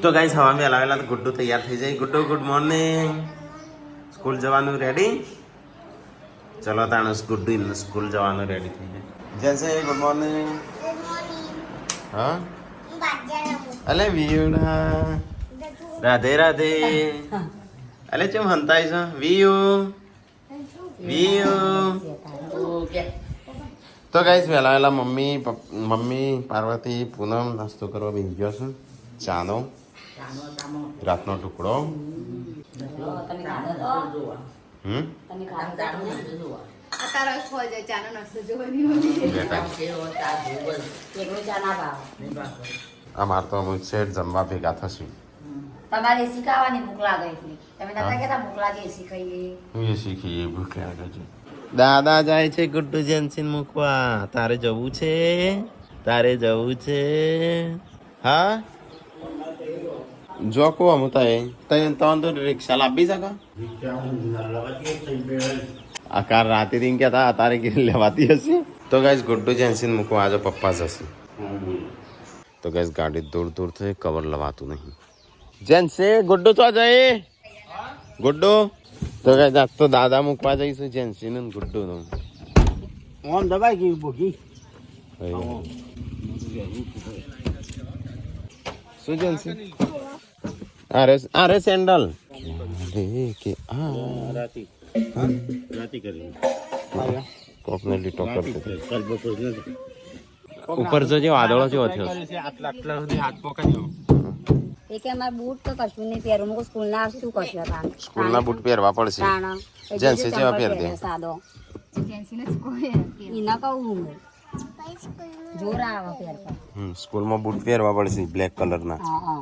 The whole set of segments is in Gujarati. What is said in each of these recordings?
તો ગાઈસ હવા મેં લાવેલા તો ગુડ્ડુ તૈયાર થઈ જાય. Guddu good morning. સ્કૂલ જવાનું રેડી? ચલો તાણે ગુડ્ડુ સ્કૂલ જવાનું રેડી થઈ જાય. જેસે ગુડ મોર્નિંગ. હા અલે વિયુડા રાધે રાધે. અલે ચમ હંતાઈ છે વિયુ. તો ગાઈસ વહેલા વહેલા મમ્મી પાર્વતી પૂનમ નાસ્તો કરવા બેસી ગયો છે. ચાનો રાતનો ટુકડો. અમાર તો અમુક શેઠ જમવા ભેગા થશું. તમારે એસી ખાવાની ભૂખ લાગે એટલે તમે નતા કહેતા ભૂખ લાગે એસી ખાઈએ. એસી ખાઈએ ભૂખ લાગે છે. દાદા જાય છે ગુડ્ડુ જેન્સીન મૂકવા. તારે જવું છે? હા જો કો અમુ તય તો રિક્ષા લાવી શકો. આ કાર રાતે થી કહેતા તારે કે લેવાતી હશે. તો ગાઈસ ગુડ્ડુ જેન્સીન મૂકવા આજે પપ્પા જશે. તો ગાઈસ ગાડી દૂર દૂર થઈ કવર લવાતું નહીં. જેન્સે ગુડ્ડુ તો જાય. ગુડ્ડુ તો ગાઈસ આજ તો દાદા મૂકવા જઈશું જેન્સી ને ગુડ્ડુ નું. ઓમ દબાઈ ગઈ બોગી. શું જેન્સી? અરે સેન્ડલ કે રાતી કરી કોકને લીટો કરતો ઉપર જો વાદળો જેવો થયો. આટલા સુધી હાથ પકડ્યો. એ કે અમાર બૂટ તો કશું નહીં પહેરું મુકો સ્કૂલ ના આવશે શું કરશે હતા સ્કૂલના બૂટ પહેરવા પડશે. જેન્સી જેવા પહેર દે. સાદો ઈ ના કહું જોર આવે પહેરતા. સ્કૂલમાં બૂટ પહેરવા પડશે બ્લેક કલરના. હા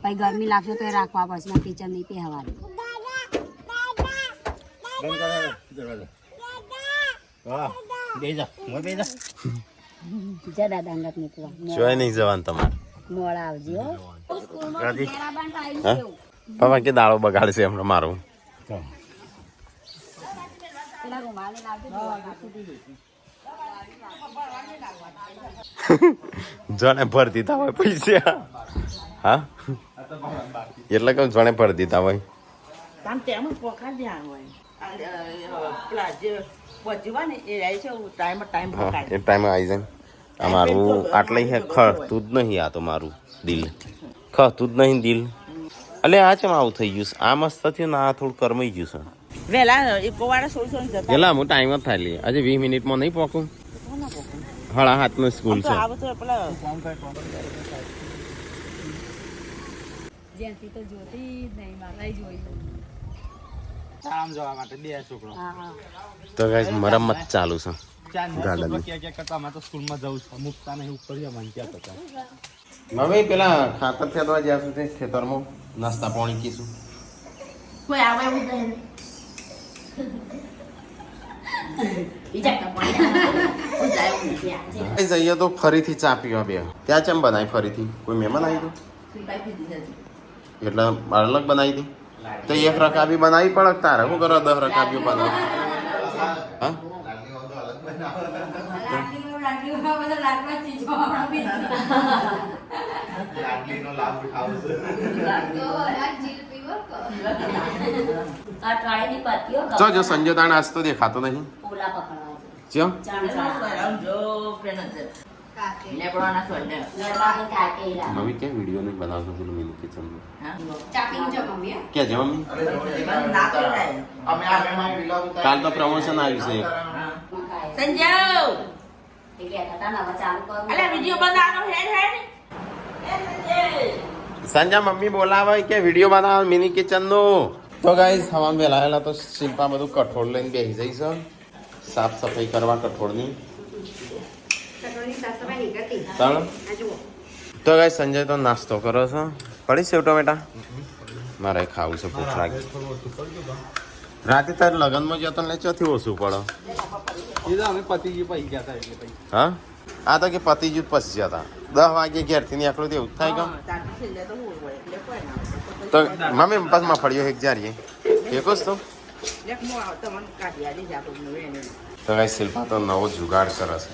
પછી ગરમી લાગશે તો એ રાખવા પડશે ને ટીચર નહીં પહેરવાની. જા દાદા અંગત મૂકવા જોઈ નહીં જવાનું તમારે. મોડા આવજો. પપ્પા કે દાળો બગાડશે હમણાં મારું. જણે ભર દીધા હોય પૈસા. હા એટલે કેમ જણે ભર દીધા હોય. એ ટાઈમે આવી જાય. અમારું આટલે ખતું જ નહીં. આ તો મારું દિલ ખતું જ નહીં દિલ. એટલે આ ચમ આવું થઈ ગયું છે. આ મસ્ત થયું ને આ થોડું કરમાઈ ગયું છે. એટલે હું ટાઈમ જ થાય લે. આજે 20 મિનિટમાં નહીં પહોંચું. 7:30 સ્કૂલ છે. જેન્સી તો જોતી જ નહીં મારે જોયું. આમ જવા માટે બે છોકરો. તો ગાઈસ મરમ્મત ચાલુ છે ગાર્ડન. તો સ્કૂલમાં જવું છે મુકતા નહીં ઉપર મને ક્યાં હતા. મમ્મી પેલા ખાતર ફેરવા જ્યાં સુધી ખેતરમાં નાસ્તા પાણી કીશું. કોઈ આવે એવું નહીં. જઈએ તો ફરીથી ચા પીવા બે. ત્યાં ચમ બનાવી ફરીથી? કોઈ મહેમાન આવી ગયું એટલે અલગ બનાવી દી. તો એક રકાબી બનાવી પડે તારે શું કરો? 10 રકાબીઓ બનાવી. હા જો સંજય તાણે આજ તો દેખાતો નહીં. જો મમ્મી કેમ વિડીયો નહીં બનાવતો પેલું મિની કિચન કે છે મમ્મી? કાલ તો પ્રમોશન આવ્યું છે. સંજય મમ્મી બોલાવે કે વિડીયો બનાવો મિની કિચન નું. તો ગાઈસ હવાન વેલાયેલા તો શિલ્પા બધું કઠોળ લઈને બેસી જઈશ સાફ સફાઈ કરવા કઠોળની. તો ગાઈસ સંજય તો નાસ્તો કરો છો. પડી સેવ ટમેટા મારે ખાવું છે. ભૂખ લાગી. રાતે તારે લગ્નમાં જતો ને ચોથી ઓછું પડે. હા આ તો કે પતિજી પછી જતા 10 વાગે ઘેરથી નીકળું તો એવું થાય કેમ? તો મમ્મી બસમાં ફળ્યો એક જારીએ એક જ તો તો કઈ શિલ્પા તો નવો જુગાડ કરે છે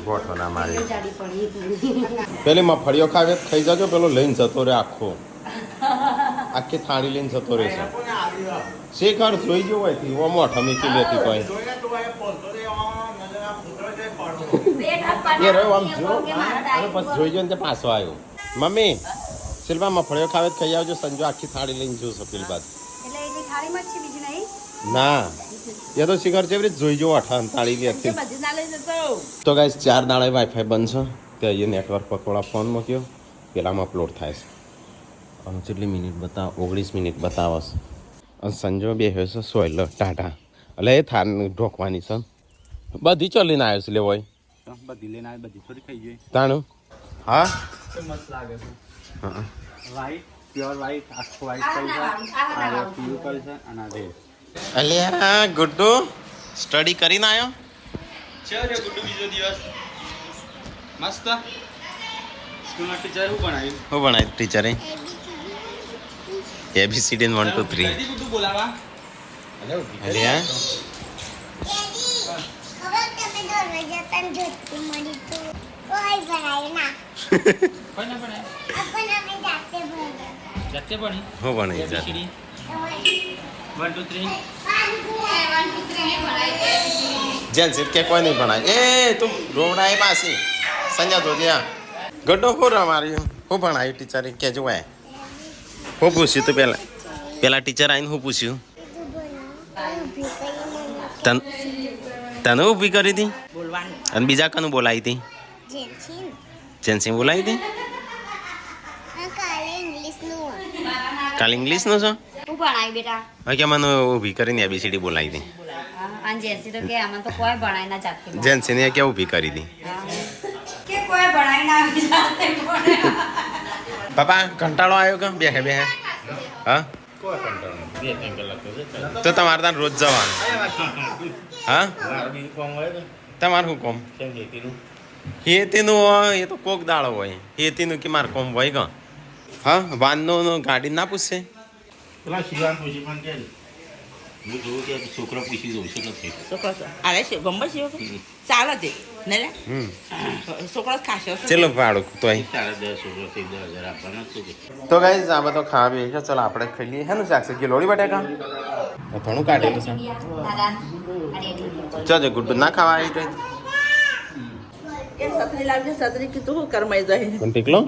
ગોઠો ના મારી પેલી મફળીઓ ખાવે ખાઈ જજો પેલો લઈને જતો રહે આખો આખી થાળી લઈને જતો રહેશે શેખર જોઈ ગયો હોય થી ઓમો ઠમીકી લેતી કોઈ એ રહ્યો આમ જો અને પછી જોઈ ગયો ને તે પાછો આવ્યો મમ્મી શિલ્પા મફળીઓ ખાવે ખાઈ આવજો સંજો આખી થાળી લઈને જોશો પેલી બાદ ના એ તો શિખર છે જોઈ જો અઠાણ તાળી લેતી તો ગાઈસ 4 દાડા વાઈફાઈ બંધ છે તે અહીંયા નેટવર્ક પકોડા ફોન મૂક્યો પેલામાં અપલોડ થાય છે અને કેટલી મિનિટ બતાવ 19 મિનિટ બતાવે છે અને સંજો બેહ્યો છે સોયલો ટાટા એટલે એ થાર ઢોકવાની છે બધી ચલીને આવ્યો છે લેવાય બધી લઈને આવી બધી થોડી ખાઈ જોઈએ તાણું હા મસ્ત લાગે છે હા વ્હાઈટ પ્યોર વ્હાઈટ આખો વ્હાઈટ થઈ જાય આ પીળું કરે છે અને આ રેડ અલ્યા ગુડ્ડુ સ્ટડી કરીને આવ્યો છે રે ગુડ્ડુ બીજો દિવસ મસ્ત સ્કૂલમાં ટીચર શું ભણાવ્યું હું ભણાય ટીચરે ABCD 1 2 3 ગુડ્ડુ બોલાવા અલ્યા કોઈને ભણાય જાતે ભણી હું ભણાય જા 1 2 3 જેન સિર કે કોઈ નહીં ભણાય એ તું રોવડાય પાછી સંજા તો ત્યાં ગડ્ડો હું રમાર્યું હું ભણાયું ટીચરે કે જોવાય હું પૂછ્યું તું પેલા ટીચર આવીને હું પૂછ્યું તને ઊભી કરી હતી અને બીજા કનું બોલાવી હતી જેન્સી બોલાવી હતી કાલે ઇંગ્લિશનું છો હું ભણાય બેટા હા કે મને ઊભી કરીને ABCD બોલાવી હતી અને જેસી તો કે આમાં તો કોઈ ભણાય ના જાતે જેન્સીને કે ઊભી કરી હતી કે કોઈ ભણાય ના જાતે ભણે પપ્પા કંટાળો આવ્યો કે બેહે બેહે હા તો તમારે ત્યાં રોજ જવાનું હા તમારે શું કોમ હેતીનું હોય એ તો કોક દાળો હોય હેતીનું કે મારે કોમ હોય ગ હા વાનનો ગાડી ના પૂછશે પેલા શિવાન પૂછી પણ કે હું જોઉં કે છોકરો પૂછી દઉં છું નથી અરે ગમે છે ચાલે છે ને લે હમ છોકરો ખાશો ચલો ભાડું તો તારા 10 છોકરો થઈ 10,000 આપવાના શું કે તો ગાઈઝ આ બધો ખાવા બેસી છે ચલો આપણે ખાઈ લઈએ હે ને શાક સબ્જી લોળી બટાકા થોડું કાઢેલું છે જજો ગુડ્ડુ ના ખાવા આવી ગઈ એ સતરી લાગશે સતરી કીધું હું કરમાઈ જાય પણ પીકલો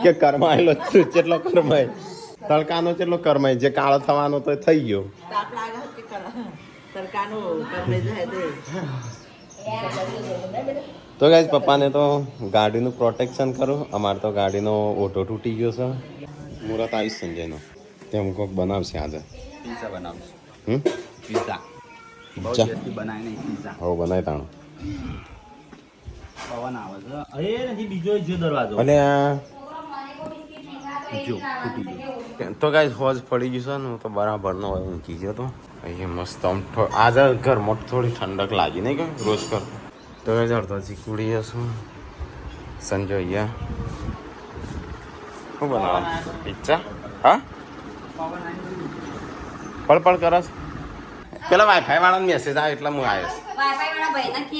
કે કરમાયેલો કેટલો કરમાય તડકાનો કેટલો કરમાય જે કાળો થવાનો તો થઈ ગયો તાપ લાગે કે સરકારનો કરમાઈ જાય તો ગાઈઝ પપ્પાને તો ગાડીનું પ્રોટેક્શન કરું અમારે તો ગાડીનો ઓટો તૂટી ગયો છે મુહૂર્ત આવીશ સંજયનો તેમ કોઈક બનાવશે આજે પિઝા બનાવશું હમ પિઝા બહુ જા. ટેસ્ટી બનાય નહીં પિઝા હવે બનાવી તાણું પવન આવે છે અરે નથી બીજો જો દરવાજો અને જો તૂટી ગયો તો ગાઈઝ હોજ પડી ગયું છે ને હું તો બરાબરનો હોય ઊંઘી ગયો તો અહીંયા મસ્ત આમ આજે ઘરમાં થોડી ઠંડક લાગી નહીં કે રોજ કર તો ગાઈઝ અડધો ચીકુડી હશું સંજો અહીંયા શું બનાવવાનું પિઝા હા પળ કરસ પેલા વાઈફાઈ વાળાનો મેસેજ આવે એટલે હું આવ્યો વાઈફાઈ વાળા ભાઈના કે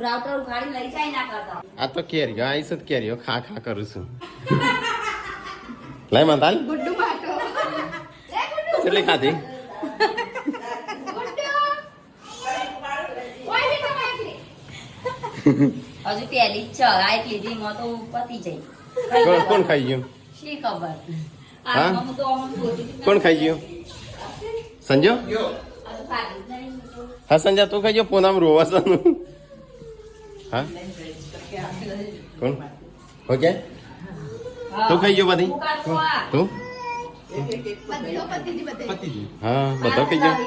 રાઉટર ઉખાડી લઈ જાય ના કરતા આ તો કેરીઓ આવીશ જ કેરીઓ ખા કરું છું લઈ મંતાલ ગુડ્ડુ બાટો કેટલી ખાધી હજુ પહેલી જ છે આઈ લીધી માં તો પતી જાય કોણ ખાઈ ગયું શી ખબર હા? આ હું તો અમુક ગોતી કોણ ખાઈ ગયું સંજો હા સંજા તું ખાઈ ગયો પૂનમ રોવાસાનું હા કોણ ઓકે તું ખાઈ ગયો બધી તું હા બધો ખાઈ ગયો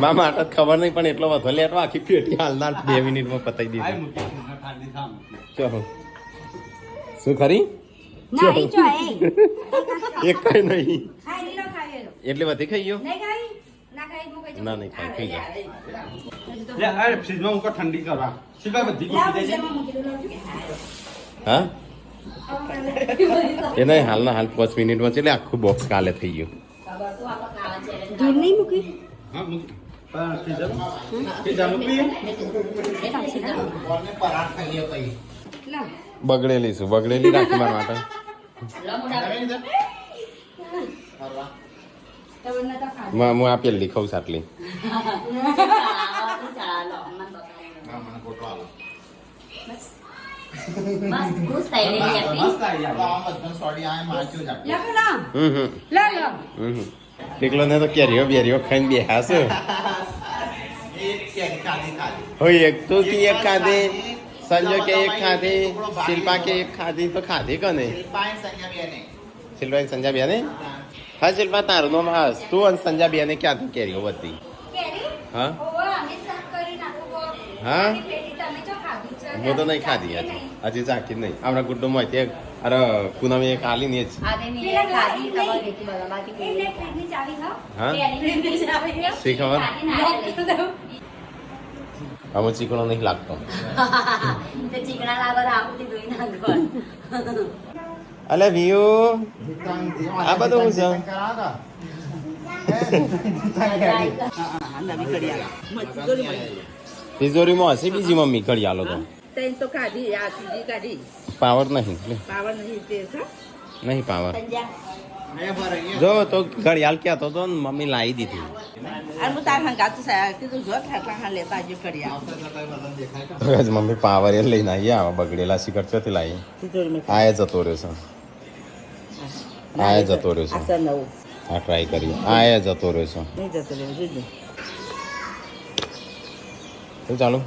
મા માટે ખબર નહીં પણ એટલો વધો લેટો આખી પેટી હાલનાર 2 મિનિટમાં પતાવી દીધી ઠંડી થામ ચલો શું ખરી નહીં જો એક કઈ નહીં ખાઈ લીલો ખાઈ એટલે બધી ખાઈ ગયો નહીં ખાઈ ના ખાઈ હું કઈ ના નહીં ખાઈ ખાઈ ગયો લે અરે ફ્રીજમાં મૂકો ઠંડી કરવા શિવા બધી ગોઠવી દેજે હા એ નહીં હાલના હાલ 5 મિનિટમાં છે એટલે આખું બોક્સ કાલે થઈ ગયું ખબર તો આપણે ખાવા ચેલેન્જ ધૂળ નહીં મૂકી હા મૂક સીધા મૂકી બગડેલી છું બગડેલી રાખી મારા માટે હું આ પેલી ખાઉં છું આટલી મસ્ત ખુશ થઈ રહી છે એકલો ને તો કેરીઓ બેરીઓ ખાઈને બેહા છે હોય એક તો કે એક ખાધે સંજય કે એક ખાધી શિલ્પા કે એક ખાધી તો ખાધી કને શિલ્પા સંજય બેને હા શિલ્પા તારું નામ હા તું અને સંજય બેને ક્યાંથી કેરીઓ બધી હા હા હું તો નહીં ખાધી હજી ચાખી નહીં હમણાં ગુડ્ડો માં ત્યાં અરે પૂનમ એક આલી ને જ હા શી ખબર આમાં ચીકણો નહીં લાગતો અલે વ્યુ આ બધું શું છે નવી કડિયા તિજોરીમાં હશે બીજી મમ્મી કરી આલો તો તૈન તો કાઢી આ ત્રીજી કાઢી પાવર નહીં લે. પાવર નહીં તે નહીં પાવર જો તો ઘડિયાળ ક્યાં તો ને મમ્મી લાવી દીધી અને હું તાર હંગાતું સાહેબ કીધું જો ઠાકરા લેતા જો કડિયા તો મમ્મી પાવર એ લઈને આવી આવા બગડેલા શિખર ચોથી લાવી આયા જતો રહ્યો છે આયા જતો રહ્યો છે સર નવું આ ટ્રાય કરી આયા જતો રહ્યો છે નહીં જતો રહેવું જોજો શું ચાલુ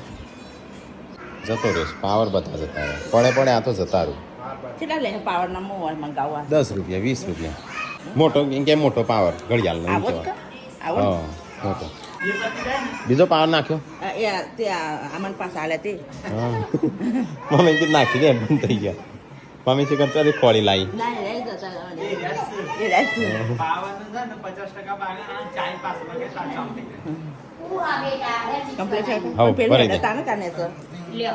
જતો રહ્યો પાવર બધા જતા રહે પડે પડે આ તો જતા રહ્યું કેટલા લે પાવરના મોર મંગાવવા 10 રૂપિયા 20 રૂપિયા મોટો એમ કે મોટો પાવર ઘડિયાળ નહીં આવો જ કહેવાય કા આવો હા મોટો બીજો પાવર નાખ્યો એ તે આમન પાસે આલે તે હા મમ્મી કીધું નાખી દે બંધ થઈ ગયા મમ્મી છે કરતા તે ખોળી લાવી ના રે જતા એ રાત કમ્પ્લીટ હાઉ, ભરાઈ દે. તાને કાને સર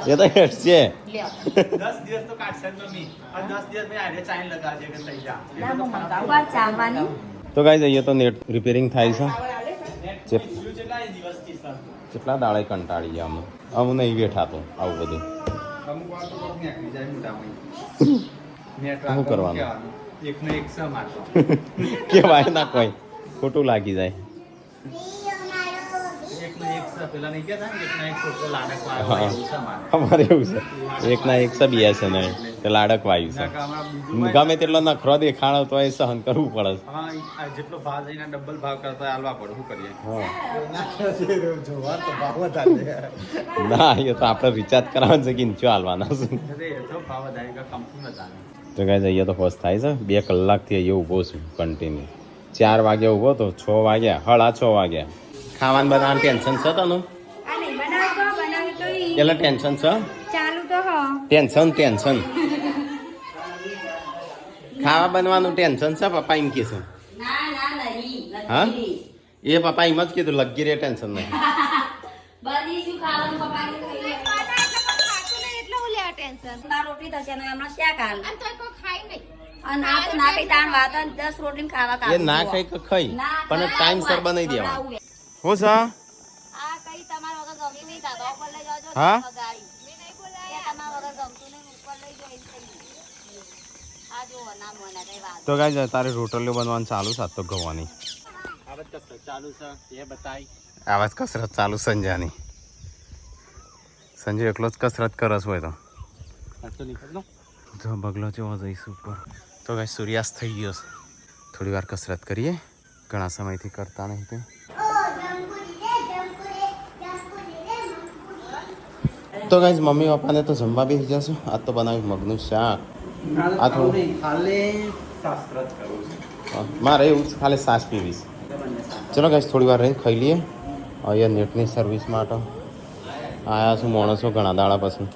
એ તો હેડ છે 10 દિવસ તો કાઢશે જ મમ્મી અને 10 દિવસ મેં આજે ચાઈન લગાવજે કે થઈ જા ચાલવાની તો ગાઈસ અહીંયા તો નેટ રિપેરિંગ થાય છે કેટલા દિવસથી સર કેટલા દાડે કંટાળી ગયા અમે અમે નહીં બેઠા તો આવું બધું અમુક વાર તો પગ નીકળી જાય મોટામાં નેટ શું કરવાનું? એકનો એક સ મારતો કેવાય ના કોઈ ખોટું લાગી જાય એકનો એક સ પેલા નહીં કહેતા ને એકનો એક છોકરો લાડક હા. વાળો એવું સ મારે અમારે એવું છે એકના એક સબી છે ને તે લાડક વાયુ છે ગમે તેટલો નખરો દેખાડો તો એ સહન કરવું પડે છે. હા આ જેટલો ભાવ જઈને ડબલ ભાવ કરતા હાલવા પડે શું કરીએ હા ના એ તો આપણે રિચાર્જ કરાવવાનું છે કે ઇન્ચો હાલવાના છે તો ભાવ વધારે કંપની બતાવે તો ગાઈસ અહીંયા તો હોશ થાય છે 2 કલાકથી અહીંયા ઊભો છું કન્ટિન્યુ 4 વાગે ઊભો તો 6 વાગ્યા 6:30 વાગ્યા ખાવાનું બનાવવાનું ટેન્શન છે તને એટલે ટેન્શન છે ટેન્શન ખાવા બનવાનું ટેન્શન છે પપ્પા એમ કે છે ના ના નહીં હા એ પપ્પા એમ જ કીધું લગી રે ટેન્શન નહીં બધી શું ખાવાનું પપ્પાને ખાઈ લે તાર રોટલી થશે ને હમણાં શાક હાલ અને આ તો ના કઈ તાણ વાત અને 10 રોટલી ખાવા એ કાઢું ના ખાઈ કે ખાઈ પણ ટાઈમ સર બનાવી દેવા હું છે આ કઈ તમારા વગર ગમી નહીં દાદા ઉપર લઈ જાજો હા? ગાડી મેં નહીં બોલાયા તમારા વગર ગમતું નહીં ઉપર લઈ જાય આ જો ના મોના કઈ વાત તો ગાઈસ તારે રોટલીઓ બનવાનું ચાલુ છે આજ તો ગવાની આવત કસ ચાલુ છે એ બતાય આવાજ કસરત ચાલુ સંજાની સંજય એકલો જ કસરત કરસ હોય તો તો નીકળનો જો બગલો જેવો જઈશું ઉપર તો ગાઈસ સૂર્યાસ્ત થઈ ગયો છે થોડી વાર કસરત કરીએ ઘણા સમયથી કરતા નહીં તે તો ગાઈસ મમ્મી પપ્પાને તો જમવા બેસી જશું આજ તો બનાવ્યું મગનું શાક આ થોડું ખાલી શાસ્ત્ર જ કરવું છે મારે એવું જ ખાલી સાસ પીવીશ ચલો ગાઈસ થોડી વાર રહીને ખાઈ લઈએ અહીંયા નેટની સર્વિસ માટે આયા છું માણસો ઘણા દાડા પછી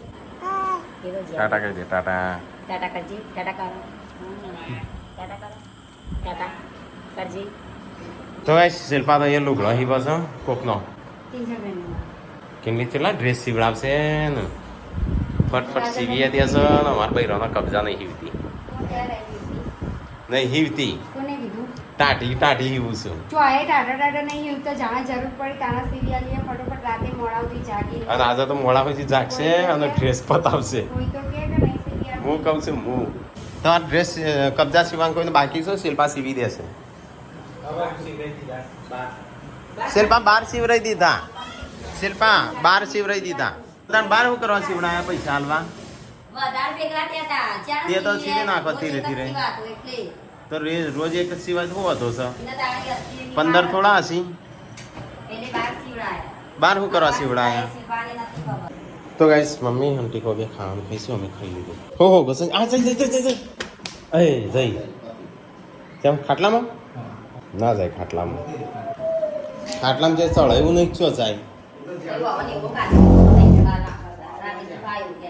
ટાટા કહી દે ટાટા ટાટા કરજી ટાટા કરો ટાટા કરો ટાટા કરજી તો ગાઈસ શિલ્પા તો અહીંયા લુગડો હી બસ કોકનો 300 બેન કેમની કેટલા ડ્રેસ સીવડાવશે ને ફટફટ સીવી દેશે ને અમારા બૈરાના કબજા નહીં હીવતી નહીં હીવતી કોને કીધું ટાઢી એવું છું જો આ ટાટા નહીં એવું તો જાણે જરૂર પડે તારા સિરિયલ એ ફટોફટ રાતે મોડા સુધી જાગી અને આજે તો મોડા પછી જાગશે અને ડ્રેસ પતાવશે કોઈ તો કે નહીં સિરિયલ હું કહું છું તમારા ડ્રેસ કબજા સીવાનું કોઈને બાકી છે શિલ્પા સીવી દેશે શિલ્પા 12 સીવરાઈ દીધા શિલ્પા 12 સીવરાઈ દીધા તાર 12 હું કરવા સીવડાયા પૈસા હાલવા વધારે ભેગા થયા હતા તે તો સીવી નાખો ધીરે ધીરે. એટલે તો રોજ એક જ સિવાય શું હતો સર એના તાણે કે 80 15 થોડા હસી એટલે 12 સીવડાયા 12 હું કરવા સીવડાયા શિલ્પાને નથી ખબર તો ગાઈસ મમ્મી હંટી કો બે ખાવાનું ખાઈશું અમે ખાઈ લીધું હો ગસન આ જઈ એ જઈ કેમ ખાટલામાં ના જાય ખાટલામાં જે ચડે એવું નહીં છો જાય એવું આવવાની એવું કાઢી નહીં બહાર નાખતા રાતે તો ખાયું કે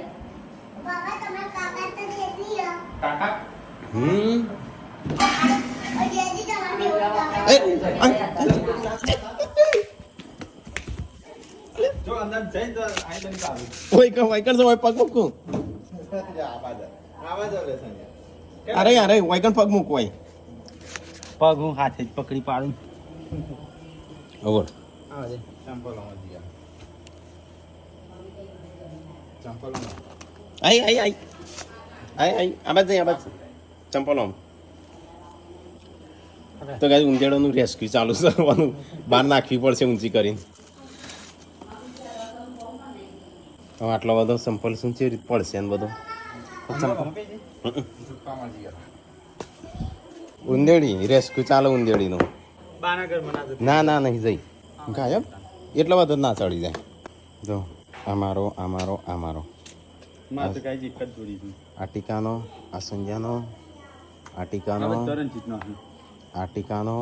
જો અંદર જઈ તો આઈ બની ચાલુ વાયકણ તો પગ મૂકું અરે વાયકણ પગ મૂક વાય પગ હું હાથે જ પકડી પાડું ઓગળ આવે ચંપલ માં દિયા ચંપલ માં આઈ આબાદ જઈ આબાદ ચંપલ આમ તો ગાય ઉંદેડાનું રેસ્ક્યુ ચાલુ કરવાનું બહાર નાખવી પડશે ઊંચી કરીને હવે આટલો બધો સંપલ શું કેવી રીતે પડશે ને બધો ઉંદેડી રેસ્ક્યુ ચાલો ઉંદેડીનો બાનાગર મના ના નહીં જઈ ગાયબ એટલો બધો ના ચડી જાય જો અમારો માં તો કઈ એક જ જોડી છું આ ટીકાનો આ સંજાનો આ ટીકાનો તરંજીત નો આ ટીકાનો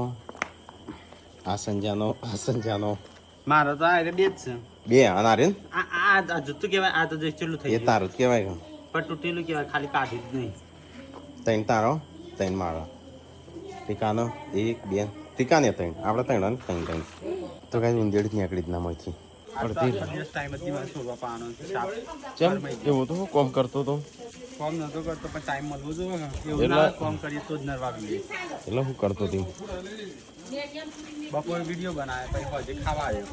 આ સંજાનો મારો તો આ બે જ છે બે અનારે આ જુતું કેવાય આ તો જે ચેલું થઈ એ તારું જ કહેવાય પણ તૂટેલું કેવાય ખાલી કાઢી જ નહીં ત્રણ તારો ત્રણ મારો ટીકાનો એક બે ટીકાને ત્રણ આપણે ત્રણ તો કાંઈ ઊંધેડી નીકળી જ ના મળતી અડધી દિવસ ટાઈમ હતી મારે છોડવા પાવાનો ચમ એવું તો હું કોમ કરતો તો કોમ નતો કરતો પણ ટાઈમ મળવો જોઈએ ને એવું એટલે- ના કોમ કરીએ તો જ નરવા ગઈએ એટલે હું કરતો હતી બપોર વિડીયો બનાવે પછી હોજે ખાવા આવ્યો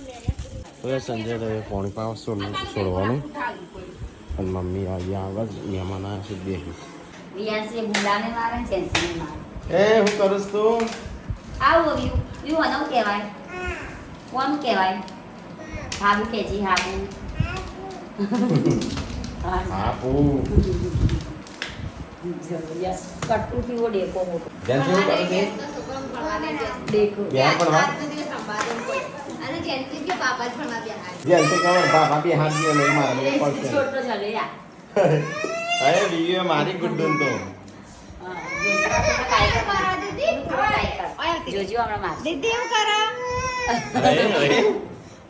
તો એ સંજય તો એ પોણી પાવ છોડવાનું અને મમ્મી અહીંયા આગળ મહેમાન આવ્યા છે બે વિયાસી ગુલાને મારે ને ચેન્સીને મારે એ હું કરું છું તું આવું યુ અનવ કહેવાય કોમ કહેવાય હાબુ કેજી હાબુ આપુ યસ કટ્ટુ થી વો ડેકો મોટો જેન શું કરું છે ડેકો પ્યાર પણ વાત અને જેનથી કે બાબા જ ભણવા બેઠા જેન શું કહેવાય બાપા બી હાથ દે નહીં મારે નહીં પડશે છોટો ચાલે યા અરે વિડીયો મારી ગુડ્ડુન તો જોજો હમણાં માર દીદી એવું કરો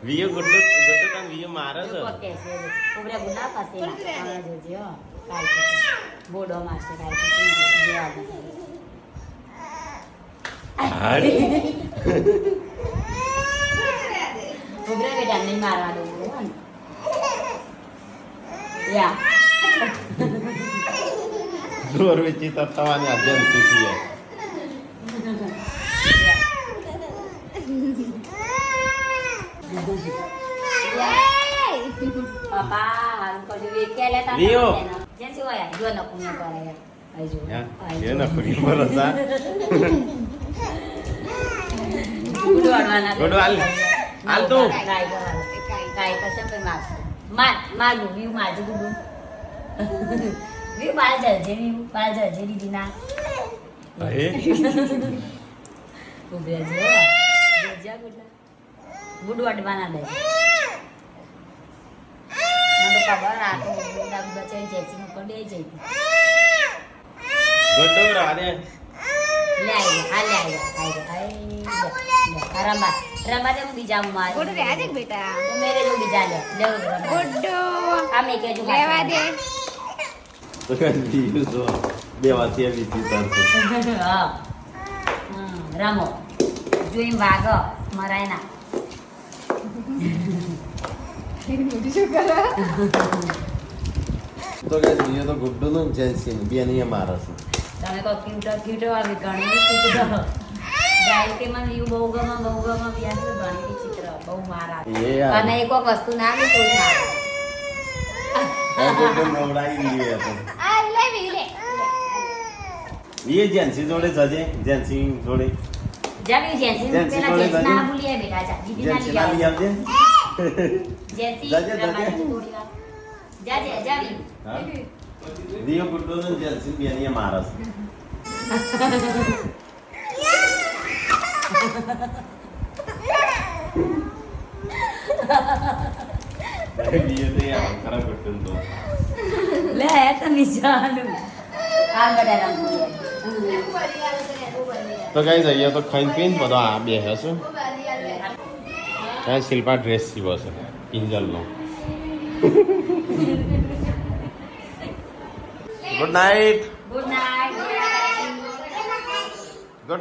વિડીયો ગુડ્ડુ ગુડ્ડુ તને વિડીયો મારે છે ઓકે છે ઉબરે ગુના પાસે ના જોજો કાઈ બોડો માસ્ટર કાઈ જવાબ ઉબરે બેટા નહીં મારવા દો યા દોર વેચી તત્વાની એજન્સી છે પાપા હાલ કોજો વેક્યા લેતા લિયો. જેન શું હોય જો ન પુણ્ય કરે આજો એ ના ફરી ભરોસા ગુડો આડવાના ગુડો હાલ તું કાઈ કશે પણ માર વ્યુ મારજો ગુડો વ્યુ માર જજે દીદીના એ ઉભે જો જોજા ગુડો અડવાના દે મને ખબર આ તો દાગ બચાઈ જેસી નો પડે જઈ ગુડ્ડુ રાધે લે આઈ રંબા દે હું બીજા માર ગોડો રે આજે બેટા તું મેરે જો બીજા લે રંબા ગોડો આ મે કે જો લેવા દે તો કંઈ જો બે વાતી આવી હતી હા રામો જોઈન વાગ મરાય ના શું કરો તો કે વિડીયો તો ગુડ્ડુ નો જેન્સી બે નહીં મારે છે તમે કહો ક્યુટ આવી ઘણી ક્યુટ જાય કે મને એવું બહુ ગમે વ્યાસ ઘણી ચિત્ર બહુ મારા એ યાર અને એક વસ્તુ ના લે તો મારે તો નવડાવી લઈએ આપણે આ લે લે એ જેન્સી જોડે જજે જેન્સી જોડે જાવી જેસી જેન્સી પેલા જોડે જેસી ના જજે. ભૂલીએ બેટા જા દીદી ના જેન્સી લઈ ના લઈ આવ આવજે જેસી જજે, જજે. રમાડી થોડી વાર જાવી હા દિયો ગુડ્ડો ને જેન્સી બેની મારસ દિયો તો યાર ખરાબ ગુડ્ડો તો લે તમે જાણો આ બધા રંગોળી તો કઈ જઈએ તો ખાઈને પીને બધો આ બે હશે ત્યાં શિલ્પા ડ્રેસ સીવો છે કિંજલનો ગુડ નાઇટ ગુડ નાઇટ